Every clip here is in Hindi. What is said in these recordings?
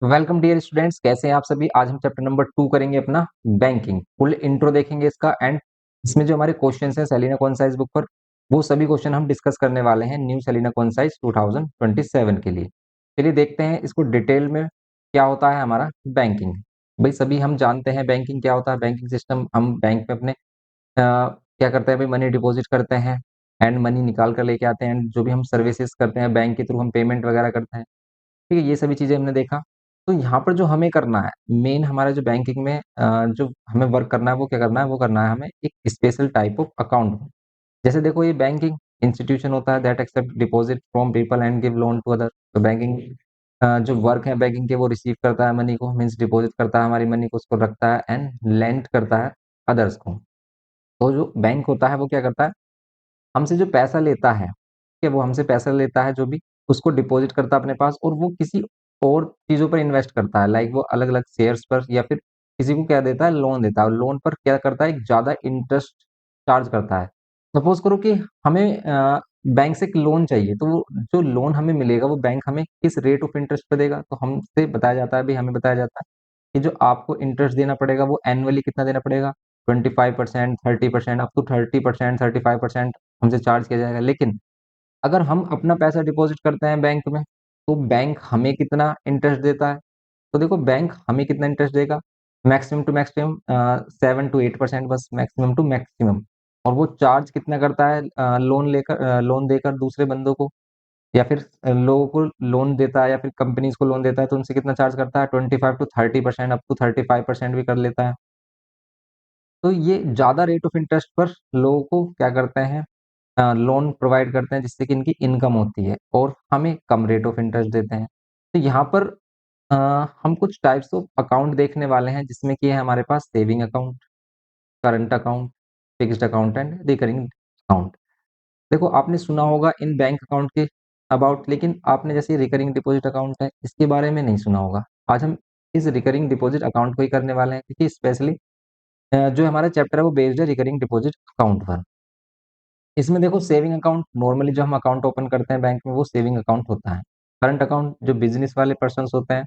वेलकम डियर स्टूडेंट्स, कैसे हैं आप सभी। आज हम चैप्टर नंबर 2 करेंगे अपना बैंकिंग। फुल इंट्रो देखेंगे इसका एंड इसमें जो हमारे क्वेश्चंस हैं सेलिना कॉन्साइज बुक पर, वो सभी क्वेश्चन हम डिस्कस करने वाले हैं न्यू सेलिना कॉन्साइज 2027 के लिए। चलिए देखते हैं इसको डिटेल में क्या होता है हमारा बैंकिंग। भाई सभी हम जानते हैं बैंकिंग क्या होता है। बैंकिंग सिस्टम, हम बैंक में अपने क्या करते हैं भाई, मनी डिपॉजिट करते हैं एंड मनी निकाल कर लेके आते हैं। जो भी हम सर्विसेज करते हैं बैंक के थ्रू, हम पेमेंट वगैरह करते हैं। ठीक है, ये सभी चीजें हमने देखा। तो यहाँ पर जो हमें करना है मेन, हमारा जो बैंकिंग में जो हमें वर्क करना है वो क्या करना है, वो करना है हमें एक स्पेशल टाइप ऑफ अकाउंट। जैसे देखो, ये बैंकिंग इंस्टीट्यूशन होता है that accept deposit from people and give loan to other. तो बैंकिंग जो वर्क है बैंकिंग के, वो रिसीव करता है मनी को, मीन्स डिपॉजिट करता है हमारी मनी को, उसको रखता है एंड लेंड करता है अदर्स को। तो जो बैंक होता है वो क्या करता है, हमसे जो पैसा लेता है, ठीक है, वो हमसे पैसा लेता है जो भी, उसको डिपॉजिट करता है अपने पास, और वो किसी और चीजों पर इन्वेस्ट करता है। लाइक वो अलग अलग शेयर्स पर, या फिर किसी को क्या देता है, लोन देता है। लोन पर क्या करता है, एक ज्यादा इंटरेस्ट चार्ज करता है। सपोज करो कि हमें बैंक से एक लोन चाहिए, तो वो जो लोन हमें मिलेगा वो बैंक हमें किस रेट ऑफ इंटरेस्ट पे देगा, तो हमसे बताया जाता है भाई, हमें बताया जाता है कि जो आपको इंटरेस्ट देना पड़ेगा वो एनुअली कितना देना पड़ेगा, 25%, 30%, अप टू 30%, 35% हमसे चार्ज किया जाएगा। लेकिन अगर हम अपना पैसा डिपॉजिट करते हैं बैंक में, तो बैंक हमें कितना इंटरेस्ट देता है। तो देखो, बैंक हमें कितना इंटरेस्ट देगा, मैक्सिमम टू मैक्सिमम 7 to 8%, बस मैक्सिमम टू मैक्सिमम। और वो चार्ज कितना करता है, लोन देकर दूसरे बंदों को, या फिर लोगों को लोन देता है, या फिर कंपनीज को लोन देता है, तो उनसे कितना चार्ज करता है, 25 to 30%, अप टू 35% भी कर लेता है। तो ये ज्यादा रेट ऑफ इंटरेस्ट पर लोगों को क्या करते हैं, लोन प्रोवाइड करते हैं, जिससे कि इनकी इनकम होती है, और हमें कम रेट ऑफ इंटरेस्ट देते हैं। तो यहाँ पर अ, हम कुछ टाइप्स ऑफ अकाउंट देखने वाले हैं, जिसमें कि है हमारे पास saving account, current account, fixed account and recurring account. देखो, आपने सुना होगा इन बैंक अकाउंट के अबाउट, लेकिन आपने जैसे रिकरिंग डिपॉजिट अकाउंट है, इसके बारे में नहीं सुना होगा। आज हम इस रिकरिंग डिपॉजिट अकाउंट को ही करने वाले हैं, क्योंकि स्पेशली जो हमारा चैप्टर है वो बेस्ड है रिकरिंग डिपॉजिट अकाउंट पर। इसमें देखो, सेविंग अकाउंट नॉर्मली जो हम अकाउंट ओपन करते हैं बैंक में, वो सेविंग अकाउंट होता है। करंट अकाउंट जो बिजनेस वाले पर्सन होते हैं,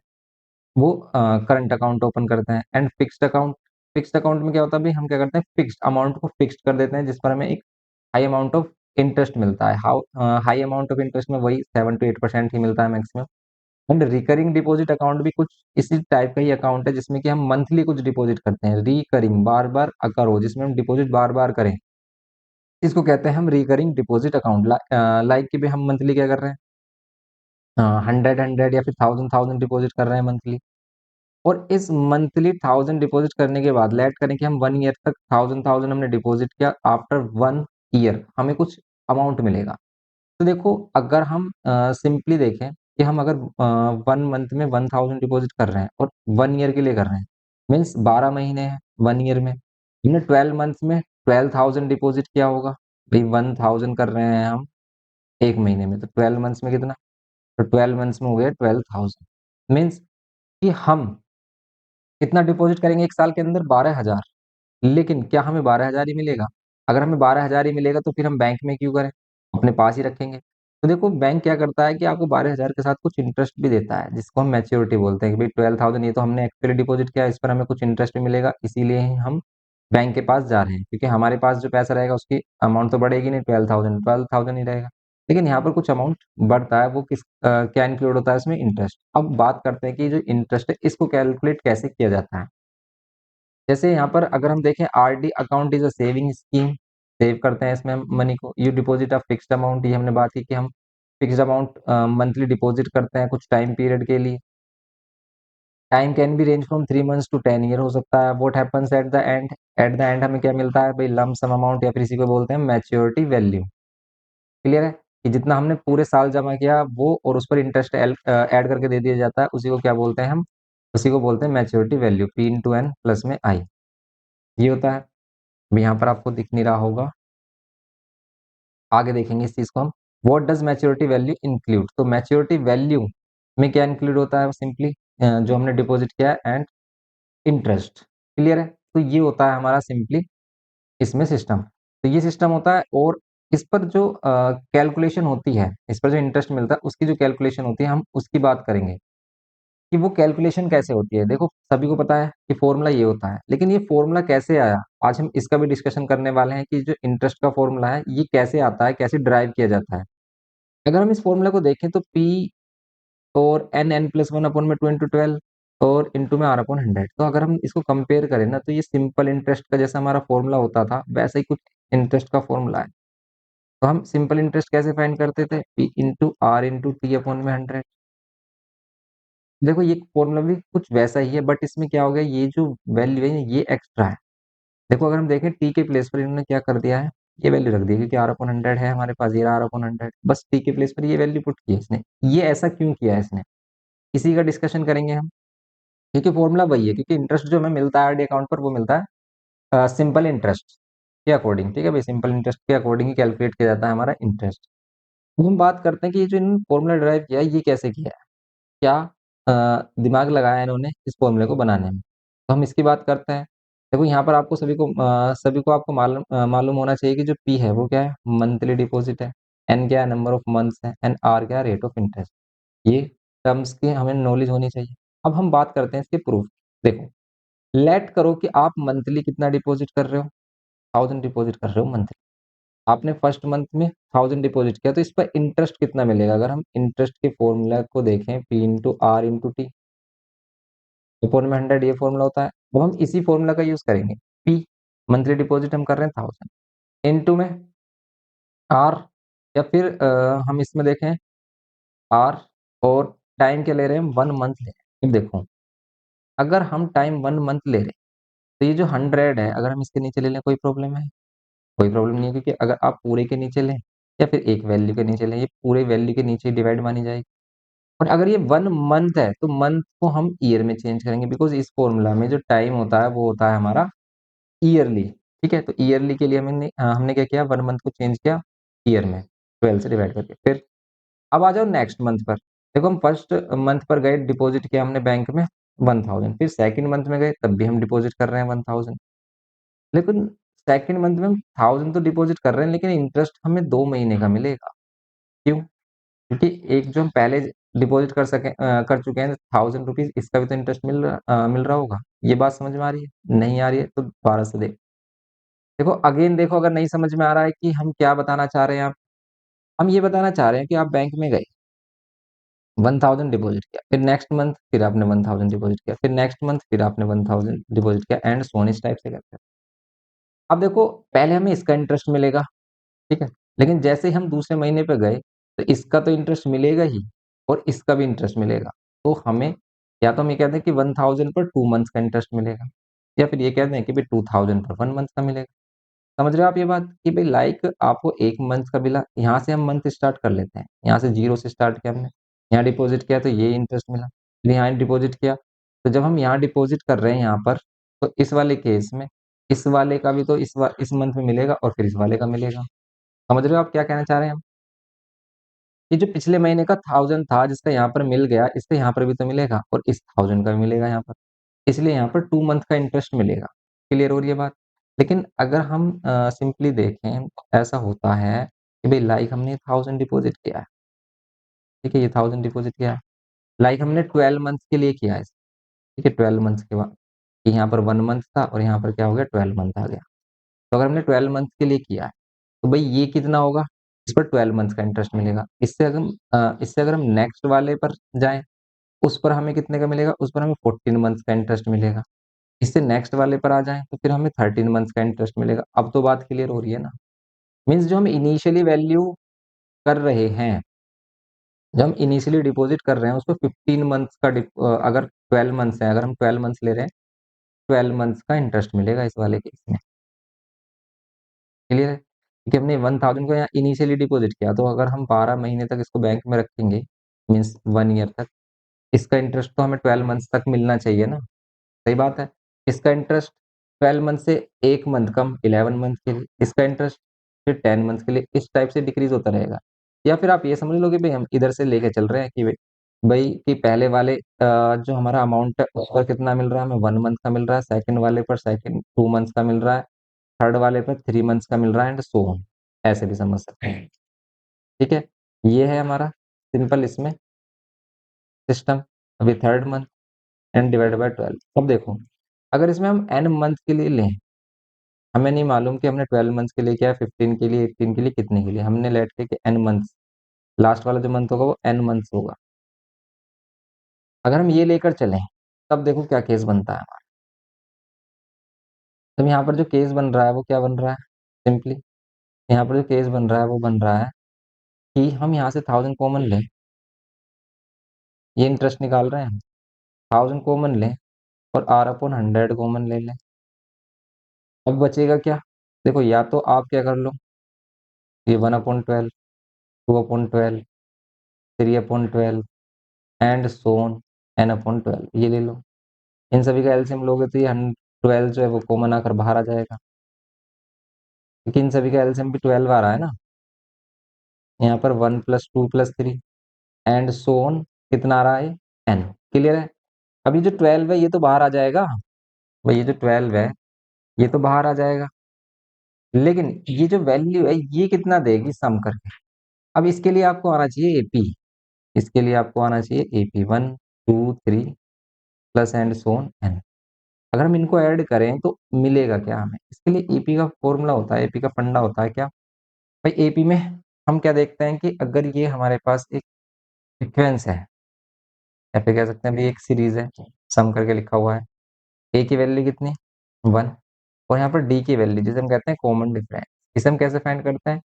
वो करंट अकाउंट ओपन करते हैं। एंड फिक्स्ड अकाउंट में क्या होता है भाई, हम क्या करते हैं, फिक्स्ड अमाउंट को फिक्स्ड कर देते हैं, जिस पर हमें एक हाई अमाउंट ऑफ इंटरेस्ट मिलता है। How high amount of interest में वही 7 to 8% ही मिलता है maximum. And recurring deposit account भी कुछ इसी टाइप का ही अकाउंट है, जिसमें कि हम मंथली कुछ डिपॉजिट करते हैं। रिकरिंग, बार बार अकर हो, जिसमें हम डिपॉजिट बार बार करें, इसको कहते हैं हम रिकरिंग डिपॉजिट अकाउंट। लाइक कि भी हम मंथली क्या कर रहे हैं, 100 100 या फिर 1000 1000 डिपॉजिट कर रहे हैं मंथली। और इस मंथली 1000 डिपॉजिट करने के बाद लेट करें कि हम 1 ईयर तक 1000 1000 हमने डिपॉजिट किया, आफ्टर 1 ईयर हमें कुछ अमाउंट मिलेगा। तो देखो, अगर हम सिंपली देखें कि हम अगर 1 मंथ में 1000 डिपॉजिट कर रहे हैं और 1 ईयर के लिए कर रहे हैं, मीन्स 12 महीने हैं 1 ईयर में, हमने 12 मंथ्स में 12,000 डिपॉजिट किया होगा। भाई 1000 कर रहे हैं हम 1 महीने में, तो 12 मंथ्स में कितना, तो 12 मंथ्स में हो गया 12,000। मीन्स कि हम कितना डिपॉजिट करेंगे एक साल के अंदर, 12,000। लेकिन क्या हमें 12,000 ही मिलेगा? अगर हमें 12,000 ही मिलेगा तो फिर हम बैंक में क्यों करें, अपने पास ही रखेंगे। तो देखो, बैंक क्या करता है कि आपको 12,000 के साथ कुछ इंटरेस्ट भी देता है, जिसको हम मैच्योरिटी बोलते हैं कि भाई 12,000 ये तो हमने एक्चुअली डिपॉजिट किया, इस पर हमें कुछ इंटरेस्ट भी मिलेगा, इसीलिए ही हम बैंक के पास जा रहे हैं, क्योंकि हमारे पास जो पैसा रहेगा उसकी अमाउंट तो बढ़ेगी नहीं, 12,000 ही रहेगा। लेकिन यहाँ पर कुछ अमाउंट बढ़ता है, वो क्या इंक्लूड होता है इसमें, इंटरेस्ट। अब बात करते हैं कि जो इंटरेस्ट है इसको कैलकुलेट कैसे किया जाता है। जैसे यहाँ पर अगर हम देखें, RD account is a saving scheme, save करते हैं इसमें मनी को। You deposit a fixed amount, ये हमने बात की कि हम फिक्स्ड अमाउंट मंथली डिपॉजिट करते हैं कुछ टाइम पीरियड के लिए। Time can be range from 3 months to 10 year हो सकता है। What happens at the and, eight the and हमें क्या मिलता है भाई, लम सम अमाउंट, या फिर इसी को बोलते हैं मैच्योरिटी वैल्यू। क्लियर है कि जितना हमने पूरे साल जमा किया वो, और उस पर इंटरेस्ट ऐड करके दे दिया जाता है, उसी को क्या बोलते हैं हम, उसी को बोलते हैं maturity value, P into N plus में आई, ये होता है। अभी यहाँ पर आपको दिख नहीं रहा होगा, आगे देखेंगे इस चीज को हम। What does maturity value include, तो मैच्योरिटी वैल्यू में क्या इंक्लूड होता है, सिंपली जो हमने डिपॉजिट किया है एंड इंटरेस्ट। क्लियर है, तो ये होता है हमारा सिंपली इसमें सिस्टम। तो ये सिस्टम होता है, और इस पर जो कैलकुलेशन होती है, इस पर जो इंटरेस्ट मिलता है उसकी जो कैलकुलेशन होती है, हम उसकी बात करेंगे। कि वो कैलकुलेशन कैसे होती है। देखो सभी को पता है कि फॉर्मूला ये होता है, लेकिन ये फॉर्मूला कैसे आया, आज हम इसका भी डिस्कशन करने वाले हैं कि जो इंटरेस्ट का फॉर्मूला है ये कैसे आता है, कैसे ड्राइव किया जाता है। अगर हम इस फॉर्मूला को देखें तो पी और एन प्लस वन अपॉन में 2 into 12 और इंटू में आर अपॉन 100। तो अगर हम इसको कंपेयर करें ना, तो ये सिंपल इंटरेस्ट का जैसा हमारा फॉर्मूला होता था वैसा ही कुछ इंटरेस्ट का फॉर्मूला है। तो हम सिंपल इंटरेस्ट कैसे फाइंड करते थे, P into R into T upon में 100। देखो ये फॉर्मूला भी कुछ वैसा ही है, बट इसमें क्या हो गया, ये जो वैल्यू है ये एक्स्ट्रा है। देखो अगर हम देखें टी के प्लेस पर इन्होंने क्या कर दिया है, ये वैल्यू रख दी है, क्योंकि आर अपॉन 100 है हमारे पास, ये आर अपॉन 100, बस टी के प्लेस पर ये वैल्यू पुट की है इसने। ये ऐसा क्यों किया है इसने, इसी का डिस्कशन करेंगे हम। क्योंकि फॉर्मूला वही है, क्योंकि इंटरेस्ट जो हमें मिलता है आरडी अकाउंट पर वो मिलता है सिंपल इंटरेस्ट के अकॉर्डिंग। ठीक है भाई, सिंपल इंटरेस्ट के अकॉर्डिंग ही कैलकुलेट किया जाता है हमारा इंटरेस्ट। अब हम बात करते हैं कि ये जो इन्होंने फॉर्मूला ड्राइव किया है ये कैसे किया है, क्या दिमाग लगाया इन्होंने इस फॉर्मूले को बनाने में। तो हम इसकी बात करते हैं। देखो यहाँ पर आपको सभी को आपको मालूम होना चाहिए कि जो पी है वो क्या है, मंथली डिपॉजिट है। एन क्या है, नंबर ऑफ मंथ्स है। एंड आर क्या है, रेट ऑफ इंटरेस्ट। ये टर्म्स की हमें नॉलेज होनी चाहिए। अब हम बात करते हैं इसके प्रूफ। देखो लेट करो कि आप मंथली कितना डिपॉजिट कर रहे हो, 1000 डिपॉजिट कर रहे हो मंथली। आपने फर्स्ट मंथ में 1000 डिपॉजिट किया, तो इस पर इंटरेस्ट कितना मिलेगा। अगर हम इंटरेस्ट के फॉर्मूला को देखें, P into R into T upon में 100, ये फॉर्मूला होता है। अब हम इसी फॉर्मूला का यूज करेंगे। पी मंथली डिपॉजिट हम कर रहे हैं 1000, इंटू में आर, या फिर हम इसमें देखें आर, और टाइम क्या ले रहे हैं, 1 मंथ ले रहे हैं। अब देखो अगर हम टाइम 1 मंथ ले रहे हैं, तो ये जो 100 है अगर हम इसके नीचे ले लें कोई प्रॉब्लम है, कोई प्रॉब्लम नहीं है। क्योंकि अगर आप पूरे के नीचे लें या फिर एक वैल्यू के नीचे लें, ये पूरे वैल्यू के नीचे डिवाइड मानी जाएगी। और अगर ये 1 मंथ है तो मंथ को हम ईयर में चेंज करेंगे, बिकॉज इस फॉर्मूला में जो टाइम होता है वो होता है हमारा ईयरली। ठीक है, तो ईयरली के लिए हमने क्या किया, 1 मंथ को चेंज किया ईयर में, 12 से डिवाइड करके। फिर अब आ जाओ नेक्स्ट मंथ पर। देखो हम फर्स्ट मंथ पर गए, डिपॉजिट किया हमने बैंक में 1000। फिर सेकंड मंथ में गए, तब भी हम डिपॉजिट कर रहे हैं 1000। लेकिन सेकंड मंथ में हम 1000 तो डिपॉजिट कर रहे हैं, लेकिन इंटरेस्ट हमें 2 महीने का मिलेगा। क्यों, क्योंकि एक जो हम पहले डिपॉजिट कर चुके हैं 1000 रुपीज, इसका भी तो इंटरेस्ट मिल रहा होगा। ये बात समझ में आ रही है, नहीं आ रही है तो दोबारा से देखो अगेन। देखो अगर नहीं समझ में आ रहा है कि हम क्या बताना चाह रहे हैं, आप हम ये बताना चाह रहे हैं कि आप बैंक में गए, 1000 डिपॉजिट किया, फिर नेक्स्ट मंथ फिर आपने 1000 डिपॉजिट किया, फिर नेक्स्ट मंथ फिर आपने 1000 डिपॉजिट किया, एंड सो ऑन, इस टाइप से करते हैं। अब देखो पहले हमें इसका इंटरेस्ट मिलेगा, ठीक है, लेकिन जैसे ही हम दूसरे महीने पे गए तो इसका तो इंटरेस्ट मिलेगा ही, और इसका भी इंटरेस्ट मिलेगा। तो हमें, या तो हम ये कहते हैं कि 1000 पर 2 मंथ्स का इंटरेस्ट मिलेगा, या फिर ये कहते हैं कि भाई 2000 पर 1 मंथ का मिलेगा। समझ रहे हो आप ये बात, कि भाई लाइक आपको 1 मंथ का मिला, यहाँ से हम मंथ स्टार्ट कर लेते हैं, यहाँ से जीरो से स्टार्ट किया हमने, यहाँ डिपॉजिट किया तो ये इंटरेस्ट मिला, फिर यहाँ डिपॉजिट किया। तो जब हम यहाँ डिपॉजिट कर रहे हैं यहाँ पर, तो इस वाले केस में इस वाले का भी तो इस मंथ में मिलेगा, और फिर इस वाले का मिलेगा। समझ रहे हो आप क्या कहना चाह रहे हैं हम, ये जो पिछले महीने का 1000 था जिसका यहाँ पर मिल गया, इसका यहाँ पर भी तो मिलेगा, और इस 1000 का भी मिलेगा यहाँ पर। इसलिए यहाँ पर 2 मंथ का इंटरेस्ट मिलेगा। क्लियर हो रही है बात। लेकिन अगर हम सिंपली देखें तो ऐसा होता है कि भाई लाइक हमने 1000 डिपॉजिट किया है, ठीक है, ये 1000 डिपॉजिट किया है, लाइक हमने 12 मंथ के लिए किया है, ठीक है, 12 मंथ के बाद, कि यहाँ पर 1 मंथ था और यहाँ पर क्या हो गया, 12 मंथ आ गया। तो अगर हमने 12 मंथ के लिए किया है, तो भाई ये कितना होगा, इस पर 12 मंथ का इंटरेस्ट मिलेगा। इससे अगर हम नेक्स्ट वाले पर जाएं, उस पर हमें कितने का मिलेगा, उस पर हमें 14 मंथ का इंटरेस्ट मिलेगा। इससे नेक्स्ट वाले पर आ जाएं तो फिर हमें 13 मंथ का इंटरेस्ट मिलेगा। अब तो बात क्लियर हो रही है ना। मीन्स जो हम इनिशियली वैल्यू कर रहे हैं, जब हम इनिशियली डिपॉजिट कर रहे हैं उसको 15 मंथ्स का अगर 12 मंथ्स है, अगर हम 12 मंथ्स ले रहे हैं, 12 मंथ्स का इंटरेस्ट मिलेगा इस वाले केस में। क्लियर है, क्योंकि हमने 1000 को यहाँ इनिशियली डिपॉजिट किया, तो अगर हम 12 महीने तक इसको बैंक में रखेंगे, मीन्स 1 ईयर तक, इसका इंटरेस्ट तो हमें 12 मंथ्स तक मिलना चाहिए ना। सही बात है। इसका इंटरेस्ट 12 मंथ से 1 मंथ कम, 11 मंथ के लिए इसका इंटरेस्ट, फिर 10 मंथ के लिए, इस टाइप से डिक्रीज होता रहेगा। या फिर आप ये समझ लो कि भाई हम इधर से लेके चल रहे हैं कि भाई कि पहले वाले जो हमारा अमाउंट है उस पर कितना मिल रहा है, हमें 1 मंथ का मिल रहा है, सेकंड वाले पर सेकंड 2 मंथ्स का मिल रहा है, थर्ड वाले पर 3 मंथ्स का मिल रहा है, एंड सो ऑन। ऐसे भी समझ सकते हैं। ठीक है, ये है हमारा सिंपल इसमें सिस्टम। अभी third month N divide by 12। अब देखो, अगर इसमें हम एन मंथ के लिए लें, हमें नहीं मालूम कि हमने 12 मंथ्स के लिए क्या, 15 के लिए, 18 के लिए, कितने के लिए, हमने लेट के कि एन मंथ्स, लास्ट वाला जो मंथ होगा वो एन मंथ्स होगा। अगर हम ये लेकर चलें, तब देखो क्या केस बनता है हमारा। तो यहाँ पर जो केस बन रहा है वो क्या बन रहा है, सिंपली यहाँ पर जो केस बन रहा है वो बन रहा है कि हम यहाँ से 1000 कॉमन लें, ये इंटरेस्ट निकाल रहे हैं, 1000 कॉमन लें और आर अपॉन 100 कॉमन ले लें। अब बचेगा क्या, देखो या तो आप क्या कर लो, ये 1/12, 2/12, 3/12 एंड सोन n/12 ये ले लो। इन सभी का एलसीएम लोगे तो ये 12 जो है वो कॉमन आकर बाहर आ जाएगा, क्योंकि इन सभी का एलसीएम भी 12 आ रहा है ना। यहाँ पर 1 + 2 + 3 एंड सोन कितना आ रहा है, n। क्लियर है। अब ये जो 12 है ये तो बाहर आ जाएगा, भाई ये जो 12 है ये तो बाहर आ जाएगा, लेकिन ये जो वैल्यू है ये कितना देगी सम करके। अब इसके लिए आपको आना चाहिए एपी, इसके लिए आपको आना चाहिए एपी 1 2 3 प्लस एंड सोन एन। अगर हम इनको ऐड करें तो मिलेगा क्या हमें, इसके लिए एपी का फॉर्मूला होता है, एपी का फंडा होता है क्या, भाई एपी में हम क्या देखते हैं कि अगर ये हमारे पास एक सीक्वेंस है, या फिर कह सकते हैं भाई एक सीरीज है, सम करके लिखा हुआ है, ए की वैल्यू कितनी 1, और यहाँ पर डी की वैल्यू जिसे हम कहते हैं कॉमन डिफरेंस, इसे हम कैसे फाइंड करते हैं,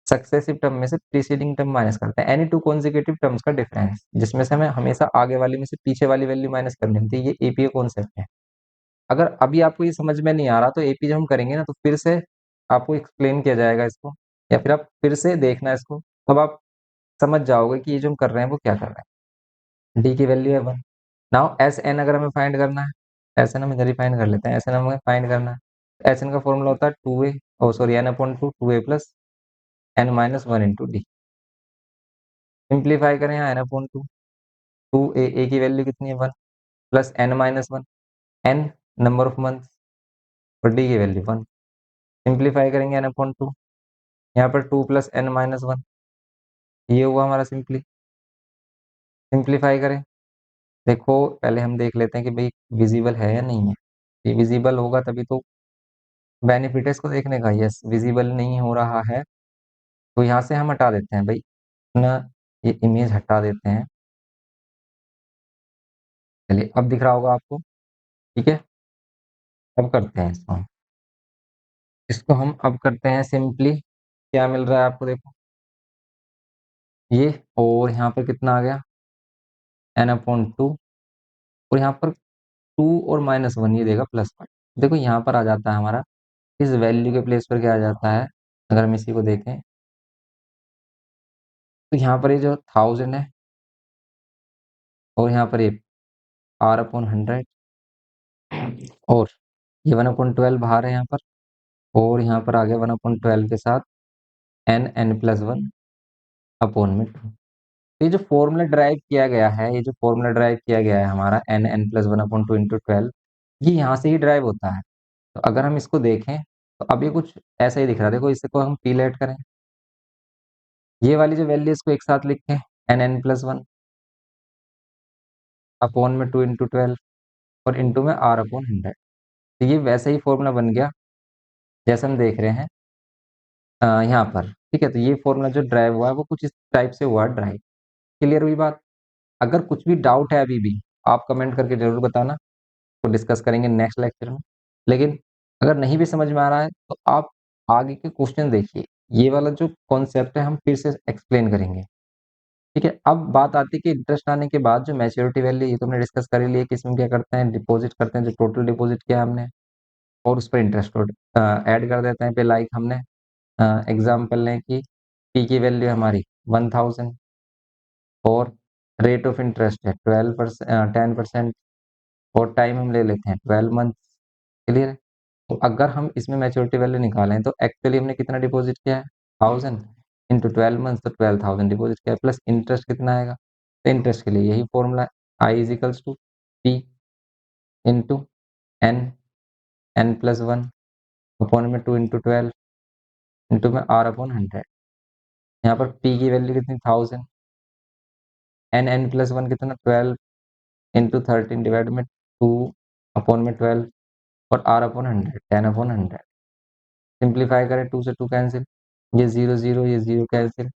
सक्सेसिव टर्म में से प्रीसीडिंग टर्म माइनस करते हैं, एनी टू कॉन्जिक्यूटिव टर्म्स का डिफरेंस, जिसमें से हमें हमेशा आगे वाली में से पीछे वाली वैल्यू माइनस करनी होती है, ये एपी कॉन्सेप्ट है। अगर अभी आपको ये समझ में नहीं आ रहा तो एपी जब हम करेंगे ना तो फिर से आपको एक्सप्लेन किया जाएगा इसको, या फिर आप फिर से देखना इसको, तब आप समझ जाओगे कि ये जो हम कर रहे हैं वो क्या कर रहे हैं। डी की वैल्यू है 1। नाउ एस एन अगर हमें फाइंड करना है, एस एन हम इधर ही फाइंड कर लेते हैं, एस एन हमें फाइंड करना है, एस एन का फॉर्मूला होता है 2a, oh sorry n/2 2a plus n-1 into डी। सिंप्लीफाई करें यहाँ n/2, 2a, ए की वैल्यू कितनी है 1 plus n-1, n number of month और डी की वैल्यू 1। सिंप्लीफाई करेंगे n/2, यहाँ पर 2 प्लस n-1, ये हुआ हमारा सिंपली। सिंप्लीफाई करें, देखो पहले हम देख लेते हैं कि भाई विजिबल है या नहीं है, ये विजिबल होगा तभी तो बेनिफिट है इसको देखने का। यस, विजिबल नहीं हो रहा है तो यहाँ से हम हटा देते हैं भाई अपना, ये इमेज हटा देते हैं। चलिए अब दिख रहा होगा आपको, ठीक है। अब करते हैं इसको, इसको हम अब करते हैं सिंपली, क्या मिल रहा है आपको देखो, ये और यहाँ पर कितना आ गया n/2, और यहाँ पर 2 और -1 ये देगा +1। देखो यहाँ पर आ जाता है हमारा, इस वैल्यू के प्लेस पर क्या आ जाता है, अगर हम इसी को देखें तो यहाँ पर ये जो 1000 है और यहाँ पर ये r/100 और ये 1/12 बाहर है यहाँ पर, और यहाँ पर आ गया 1/12 के साथ n+1 अपॉन में 2। ये जो फॉर्मूला ड्राइव किया गया है, ये जो फॉर्मूला ड्राइव किया गया है हमारा n+1/2 इंटू 12, ये यहाँ से ही ड्राइव होता है। तो अगर हम इसको देखें तो अब ये कुछ ऐसा ही दिख रहा है, देखो इसको हम पी लेट करें, ये वाली जो वैल्यू इसको एक साथ लिखें n+1 अपॉन में 2 इंटू 12 और इंटू में r/100। तो ये वैसा ही फॉर्मूला बन गया जैसे हम देख रहे हैं यहाँ पर, ठीक है। तो ये फॉर्मूला जो ड्राइव हुआ है वो कुछ इस टाइप से हुआ ड्राइव। क्लियर हुई बात। अगर कुछ भी डाउट है अभी भी, आप कमेंट करके जरूर बताना, तो डिस्कस करेंगे नेक्स्ट लेक्चर में। लेकिन अगर नहीं भी समझ में आ रहा है तो आप आगे के क्वेश्चन देखिए, ये वाला जो कॉन्सेप्ट है हम फिर से एक्सप्लेन करेंगे, ठीक है। अब बात आती है कि इंटरेस्ट आने के बाद जो मैच्योरिटी वैल्यू, ये तो हमने डिस्कस कर ही लिया कि इसमें क्या करते हैं, डिपॉजिट करते हैं, जो टोटल डिपॉजिट किया हमने और उस पर इंटरेस्ट ऐड कर देते हैं पे, लाइक हमने एग्जाम्पल लें कि पी की वैल्यू हमारी 1000 और रेट ऑफ इंटरेस्ट है 12%, 10%, और टाइम हम ले लेते हैं 12 मंथ। क्लियर है। तो अगर हम इसमें मैच्योरिटी वैल्यू निकालें तो एक्चुअली हमने कितना डिपॉजिट किया है 1000 इंटू 12 मंथ, तो 12,000 डिपॉजिट किया है, प्लस इंटरेस्ट कितना आएगा, तो इंटरेस्ट के लिए यही फॉर्मूला है, I is equals to P into N, n+1 upon में 2 इंटू 12 इंटू में r/100। यहाँ पर p की वैल्यू कितनी 1000, n n+1 कितना 12, इंटू 13 डिवाइड में 2 अपॉन में 12 और आर अपॉन 100, 10/100। सिंप्लीफाई करें, 2 से 2 कैंसिल, ये 0 0, ये 0 कैंसिल।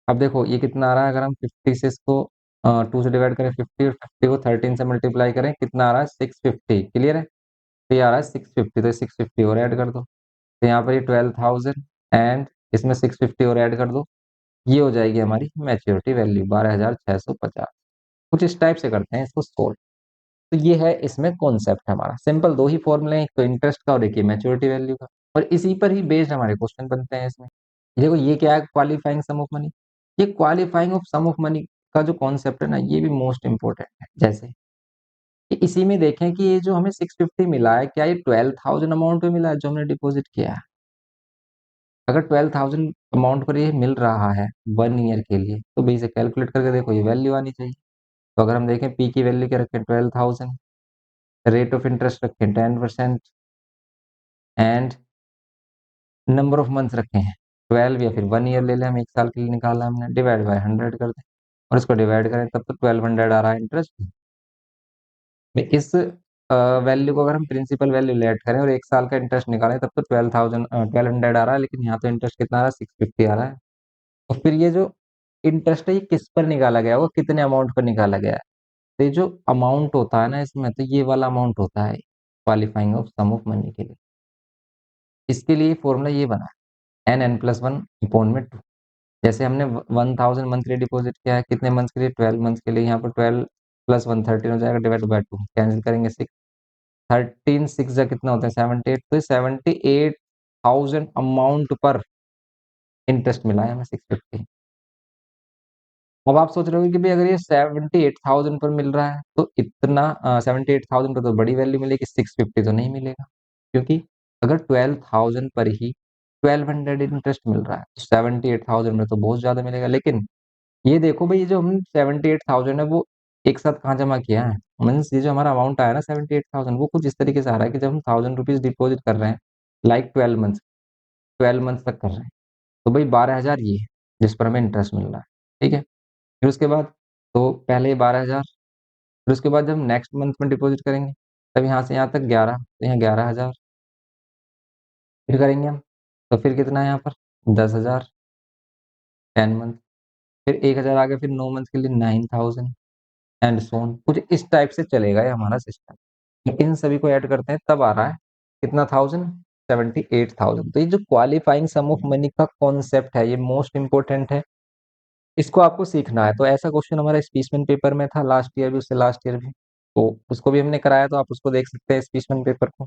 अब देखो ये कितना आ रहा है, अगर हम 50 से इसको 2 से डिवाइड करें 50 और 50 को 13 से मल्टीप्लाई करें, कितना आ रहा है 650। क्लियर है, तो ये आ रहा है 650, तो 650 और ऐड कर दो, तो यहाँ पर ये 12,000 एंड इसमें 650 और ऐड कर दो, ये हो जाएगी हमारी मैच्योरिटी वैल्यू 12,650। कुछ इस टाइप से करते हैं इसको सोल्व। तो ये है इसमें कॉन्सेप्ट हमारा सिंपल, दो ही फॉर्मूले हैं, एक तो इंटरेस्ट का और एक मैच्योरिटी वैल्यू का, और इसी पर ही बेस्ड हमारे क्वेश्चन बनते हैं इसमें। देखो ये क्या है, क्वालिफाइंग सम ऑफ मनी। ये qualifying of sum of money का जो कॉन्सेप्ट है ना, ये भी मोस्ट इंपॉर्टेंट है। जैसे कि इसी में देखें कि ये जो हमें 650 मिला है, क्या ये 12,000 अमाउंट पे मिला है जो हमने डिपॉजिट किया है? अगर 12,000 अमाउंट पर ये मिल रहा है 1 ईयर के लिए, तो भाई इसे कैलकुलेट करके देखो, ये वैल्यू आनी चाहिए। तो अगर हम देखें पी की वैल्यू क्या रखें 12,000, रेट ऑफ इंटरेस्ट रखें 10% एंड नंबर ऑफ मंथ्स रखे हैं 12, या फिर 1 ईयर ले लें, हम 1 साल के लिए निकाला हमने, डिवाइड बाय 100 कर दें और इसको डिवाइड करें, तब तो 1200 आ रहा है इंटरेस्ट। इस वैल्यू को अगर हम प्रिंसिपल वैल्यू लेट करें और 1 साल का इंटरेस्ट निकालें, तब तो 1200 आ रहा है, लेकिन यहाँ तो इंटरेस्ट कितना आ रहा है 650 आ रहा है। और फिर ये जो इंटरेस्ट है ये किस पर निकाला गया होगा, कितने अमाउंट पर निकाला गया है? तो ये जो अमाउंट होता है ना इसमें, तो ये वाला अमाउंट होता है qualifying of sum of money के लिए। इसके लिए फॉर्मूला ये बना है, n+1 अपॉन में 2। जैसे हमने 1,000 मंथली डिपॉजिट किया है, कितने मंथ्स के लिए 12 मंथ्स के लिए, यहाँ पर 12 + 1 13 हो जाएगा, डिवाइड बाय 2 कैंसिल करेंगे 6, 13 6 जा कितना होता है 78, तो 78,000 अमाउंट पर इंटरेस्ट मिला है हमें 650। अब आप सोच रहे हो कि भाई अगर ये 78,000 पर मिल रहा है तो इतना 78,000 पर तो बड़ी वैल्यू मिलेगी, 650 तो नहीं मिलेगा, क्योंकि अगर 12,000 पर ही 1200 इंटरेस्ट मिल रहा है तो 78,000 में तो बहुत ज्यादा मिलेगा। लेकिन ये देखो भाई, ये जो हमने 78,000 है वो एक साथ कहाँ जमा किया है, मीन्स ये जो हमारा अमाउंट आया ना 78,000, वो कुछ इस तरीके से आ रहा है कि जब हम 1000 रुपीज डिपॉजिट कर रहे हैं, लाइक 12 मंथ्स, 12 मंथ्स तक कर रहे हैं, तो भाई 12,000 ये है जिस पर हमें इंटरेस्ट मिल रहा है। ठीक है, फिर उसके बाद तो पहले 12,000, फिर उसके बाद जब हम नेक्स्ट मंथ में डिपॉजिट करेंगे, तब यहाँ से यहाँ तक 11, तो यहाँ 11,000 फिर करेंगे हम, तो फिर कितना है यहाँ पर 10,000 10 मंथ, फिर 1,000 आगे, फिर 9 मंथ के लिए 9,000 एंड सोन। कुछ इस टाइप से चलेगा ये हमारा सिस्टम। इन सभी को ऐड करते हैं तब आ रहा है कितना 78,000। तो ये जो क्वालिफाइंग सम ऑफ मनी का कॉन्सेप्ट है ये मोस्ट इंपोर्टेंट है, इसको आपको सीखना है। तो ऐसा क्वेश्चन हमारा स्पीचमेंट पेपर में था लास्ट ईयर भी, उससे लास्ट ईयर भी, तो उसको भी हमने कराया, तो आप उसको देख सकते हैं स्पीचमेंट पेपर को,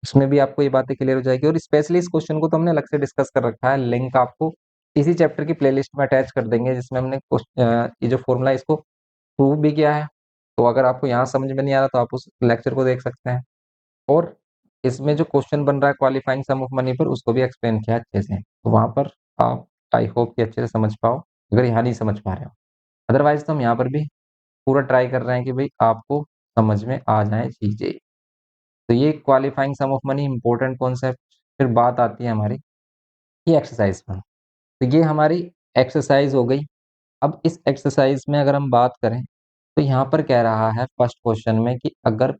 उसमें भी आपको ये बातें क्लियर हो जाएगी। और स्पेशली इस क्वेश्चन को तो हमने अलग से डिस्कस कर रखा है, लिंक आपको इसी चैप्टर की प्लेलिस्ट में अटैच कर देंगे, जिसमें हमने ये जो फॉर्मूला इसको प्रूव भी किया है। तो अगर आपको यहाँ समझ में नहीं आ रहा तो आप उस लेक्चर को देख सकते हैं, और इसमें जो क्वेश्चन बन रहा है क्वालिफाइंग सम ऑफ मनी पर, उसको भी एक्सप्लेन किया अच्छे से, तो वहां पर आप आई होप कि अच्छे से समझ पाओ, अगर यहाँ नहीं समझ पा रहे हो। अदरवाइज तो हम यहाँ पर भी पूरा ट्राई कर रहे हैं कि भाई आपको समझ में आ जाए चीजें। तो ये qualifying sum of money important concept. फिर बात आती है हमारी ये एक्सरसाइज पर, तो ये हमारी एक्सरसाइज हो गई। अब इस एक्सरसाइज में अगर हम बात करें, तो यहाँ पर कह रहा है फर्स्ट क्वेश्चन में कि अगर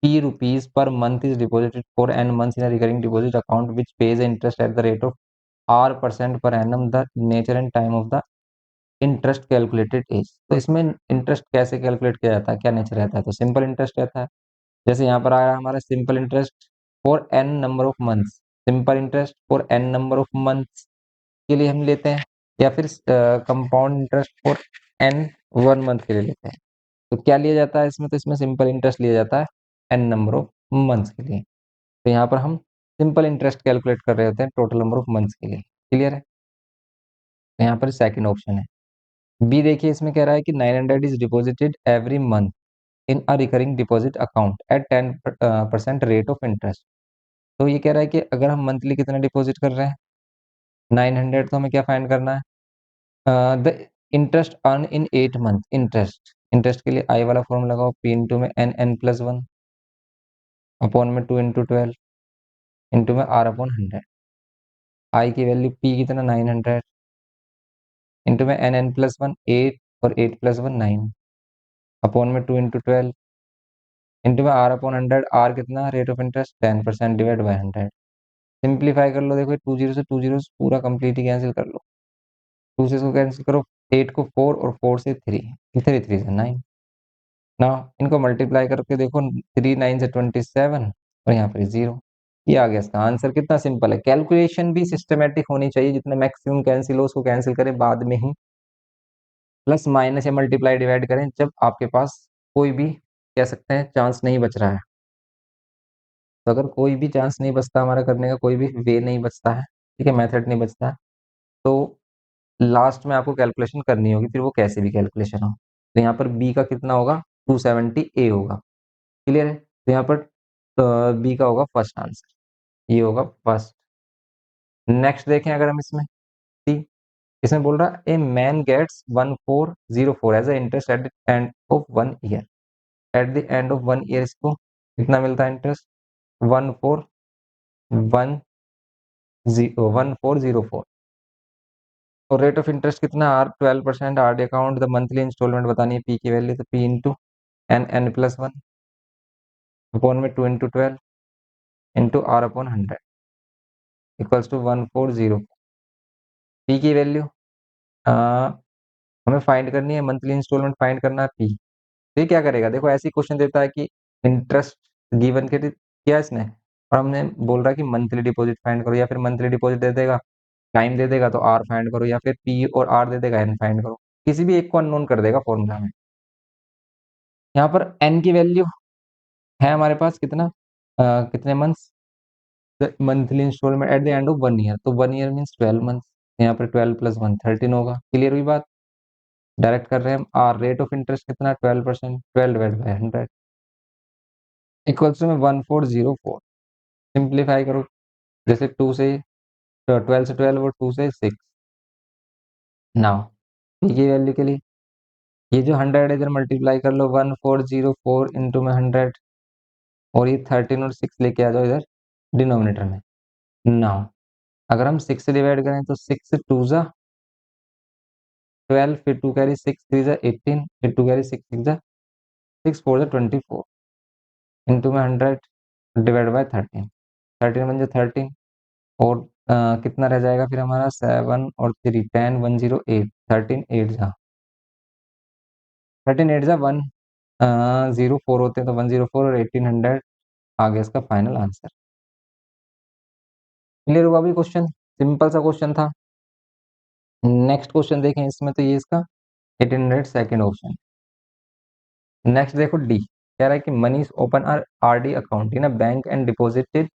p rupees per month is deposited for n months in recurring deposit account which page interest at the rate of r% per annum, the nature and time of the interest calculated is. तो इसमें इंटरेस्ट कैसे कैलकुलेट किया जाता है, क्या नेचर रहता है? तो सिंपल इंटरेस्ट रहता है। जैसे यहाँ पर आया हमारा simple interest for n number of months, simple interest for n number of months के लिए हम लेते हैं, या फिर compound interest for n 1 month के लिए लेते हैं। तो क्या लिया जाता है इसमें? तो इसमें सिंपल इंटरेस्ट लिया जाता है n नंबर ऑफ मंथ्स के लिए। तो यहाँ पर हम सिंपल इंटरेस्ट कैलकुलेट कर रहे होते हैं टोटल नंबर ऑफ मंथ्स के लिए। क्लियर है? तो यहाँ पर सेकंड ऑप्शन है बी। देखिए इसमें कह रहा है कि 900 is deposited every month in a recurring deposit account at 10% rate of interest. तो ये कह रहा है कि अगर हम मंथली कितना डिपॉजिट कर रहे हैं 900, तो हमें क्या फाइंड करना है? The interest earn in 8 month. Interest interest के लिए आई वाला फॉर्म लगाओ, पी इंटू में n+1 अपॉन में 2 × 12 इंटू में r/100। आई की वैल्यू पी कितना 900 इंटू में n+1 8 और 8+1 9 अपॉन में 2 × 12 इंटू में आर अपॉन 100, आर कितना rate of interest 10% divide by 100। Simplify कर लो, देखो 2 जीरो से 2 जीरो पूरा कंप्लीट ही कैंसिल कर लो, 2 से इसको कैंसिल करो, 8 को 4 और 4 से 3, 3 3 से 9। ना इनको मल्टीप्लाई करके देखो, 3 9 से 27 और यहाँ पर 0। ये आ गया इसका आंसर। कितना सिंपल है। कैलकुलेशन भी सिस्टमेटिक होनी चाहिए, जितना मैक्सिमम कैंसिल हो उसको कैंसिल करें बाद में ही, प्लस माइनस या मल्टीप्लाई डिवाइड करें जब आपके पास कोई भी कह सकते हैं चांस नहीं बच रहा है। तो अगर कोई भी चांस नहीं बचता हमारा करने का, कोई भी वे नहीं बचता है, ठीक है, मेथड नहीं बचता है, तो लास्ट में आपको कैलकुलेशन करनी होगी, फिर वो कैसे भी कैलकुलेशन हो। तो यहाँ पर बी का कितना होगा, 270 ए होगा। क्लियर है। तो यहाँ पर बी का होगा फर्स्ट आंसर, ये होगा फर्स्ट। नेक्स्ट देखें अगर हम इसमें सी, इसमें बोल रहा है a man gets 1404 as a interest at the end of 1 year. At the end of 1 year इसको कितना मिलता है इंटरेस्ट, 141404। और रेट ऑफ इंटरेस्ट कितना, R 12%, R D account the monthly installment बतानी है, पी की वैल्यू, तो P into N plus one upon में 2 into 12 into R upon 100 equals to 1404। P की वैल्यू हमें फाइंड करनी है, मंथली इंस्टॉलमेंट फाइंड करना है पी। तो ये क्या करेगा, देखो ऐसे क्वेश्चन देता है कि इंटरेस्ट गिवन के किया इसने, और हमने बोल रहा है कि मंथली डिपॉजिट फाइंड करो, या फिर मंथली डिपॉजिट दे देगा, टाइम दे देगा तो आर फाइंड करो, या फिर पी और आर दे देगा एन फाइंड करो, किसी भी एक को अननोन कर देगा फॉर्मूला में। यहाँ पर एन की वैल्यू है हमारे पास कितना, कितने months, monthly installment at the end of 1 year, तो 1 ईयर मीन्स 12 मंथ्स, यहाँ पर 12 प्लस 1 13 होगा। क्लियर हुई बात। डायरेक्ट कर रहे हैं हम, आर रेट ऑफ इंटरेस्ट कितना 12%, 12 डिवाइड बाई 100 इक्वल्स में 1404। सिंप्लीफाई करो, जैसे 2 से 12 से 12 और 2 से 6। नाउ पी की वैल्यू के लिए ये जो 100 इधर मल्टीप्लाई कर लो, 1404 इंटू में 100, और ये 13 और 6 लेके आ जाओ इधर डिनोमिनेटर में। नाउ अगर हम 6 से डिवाइड करें तो 6 से 2 जा 12, फिर 2 कैरी 6 3 जा 18, फिर 2 कैरी 6 6 जा 6 4 जा 24 इंटू में 100 डिवाइड बाय 13, 13 बन जा 13, और कितना रह जाएगा फिर हमारा, 7 और 3 10 108, 13 8 जा 13 8 जा 104 होते हैं, तो 104 और 1800 आ गया इसका फाइनल आंसर। क्लियर हुआ भी क्वेश्चन, सिंपल सा क्वेश्चन था। नेक्स्ट क्वेश्चन देखें इसमें, तो ये इसका 1800 सेकेंड ऑप्शन। नेक्स्ट देखो डी, कह रहा है कि money open are D account in a bank and deposited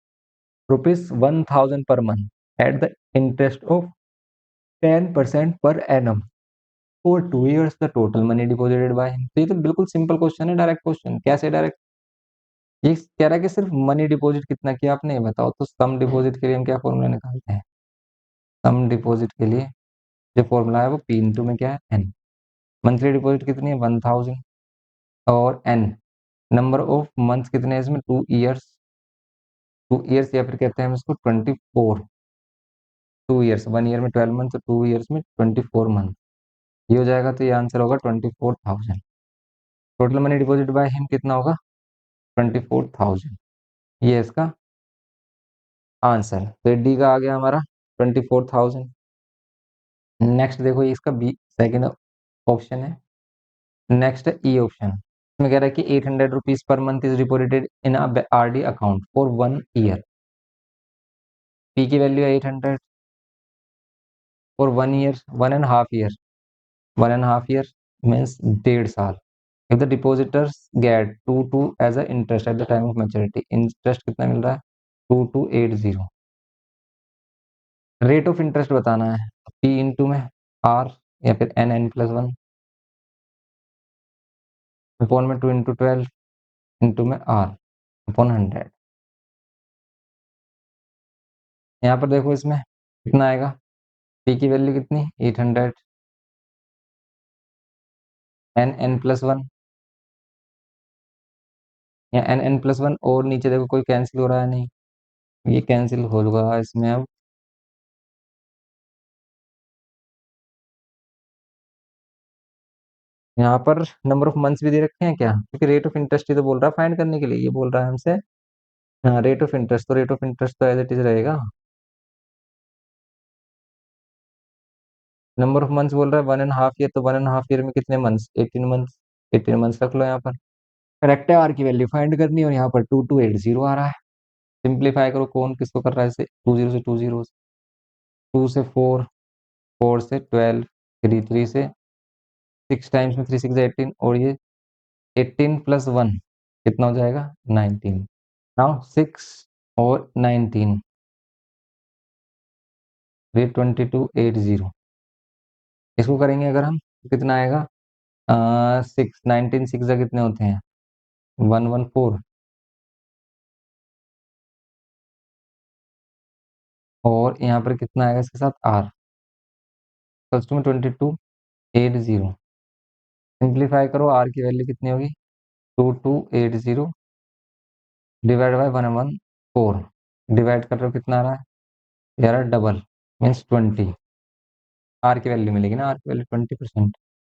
₹1000 per month at the interest of 10% per annum for 2 years, the total money deposited by him. तो ये तो बिल्कुल सिंपल क्वेश्चन है, डायरेक्ट क्वेश्चन। कैसे डायरेक्ट, ये कह रहा है कि सिर्फ मनी डिपॉजिट कितना किया आपने ये बताओ। तो सम डिपॉजिट के लिए हम क्या फॉर्मूला निकालते हैं, सम डिपॉजिट के लिए जो फॉर्मूला है वो पी इंटू में क्या है एन। मंथली डिपॉजिट कितनी है 1000, और एन नंबर ऑफ मंथ्स कितने हैं इसमें 2 years, 2 years या फिर कहते हैं हम इसको 24। 2 years, 1 ईयर में 12 मंथ, तो 2 years में 24 मंथ, ये हो जाएगा। तो ये आंसर होगा 24,000। Total money deposit by him कितना होगा 24,000, ये है इसका आंसर। तो डी का आ गया हमारा 24,000। नेक्स्ट देखो ये इसका बी सेकेंड ऑप्शन है। नेक्स्ट है ई ऑप्शन, इसमें कह रहा है कि 800 rupees per month is deposited in R D account for 1 year. P की वैल्यू है 800 for 1 year, 1.5 year, 1.5 year means 1.5 साल। If the depositors get 2 as a interest at the time of maturity, interest कितना मिल रहा है 2280। रेट ऑफ इंटरेस्ट बताना है, पी इंटू में आर या फिर एन प्लस वन अपॉन में 2 इंटू 12 इंटू में आर अपॉन 100। यहाँ पर देखो इसमें कितना आएगा, पी की वैल्यू कितनी 800, एन प्लस वन या एन प्लस वन, और नीचे देखो कोई कैंसिल हो रहा है नहीं, ये कैंसिल होगा इसमें अब। यहाँ पर नंबर ऑफ मंथ्स भी दे रखे हैं क्या, क्योंकि रेट ऑफ इंटरेस्ट ही तो बोल रहा है फाइंड करने के लिए, ये बोल रहा है हमसे। हाँ, रेट ऑफ इंटरेस्ट, तो रेट ऑफ इंटरेस्ट तो एज इट इज रहेगा। नंबर ऑफ मंथ्स बोल रहा है 1.5 ईयर, तो 1.5 ईयर में कितने मंथ्स, 18 मंथ्स। 18 मंथ्स रख लो यहाँ पर। करेक्ट है, आर की वैल्यू फाइंड करनी है, और यहाँ पर 2280 आ रहा है। सिंप्लीफाई करो, कौन किसको कर रहा है, इसे 20 से 20, 2 से 4, 4 से 12, 3 3 से 6 टाइम्स में 3 6 18, और ये 18 प्लस 1 कितना हो जाएगा, 19। नाउ 6 और 19, ये 2280। इसको करेंगे अगर हम तो कितना आएगा, 6 19 6 कितने होते हैं, 114, और यहाँ पर कितना आएगा इसके साथ आर, फर्स्ट में 2280। सिंप्लीफाई करो, आर की वैल्यू कितनी होगी, 2280 डिवाइड बाई 114। डिवाइड कर रहे हो कितना आ रहा है यार, डबल मीन्स 20। आर की वैल्यू मिलेगी ना, आर की वैल्यू 20%।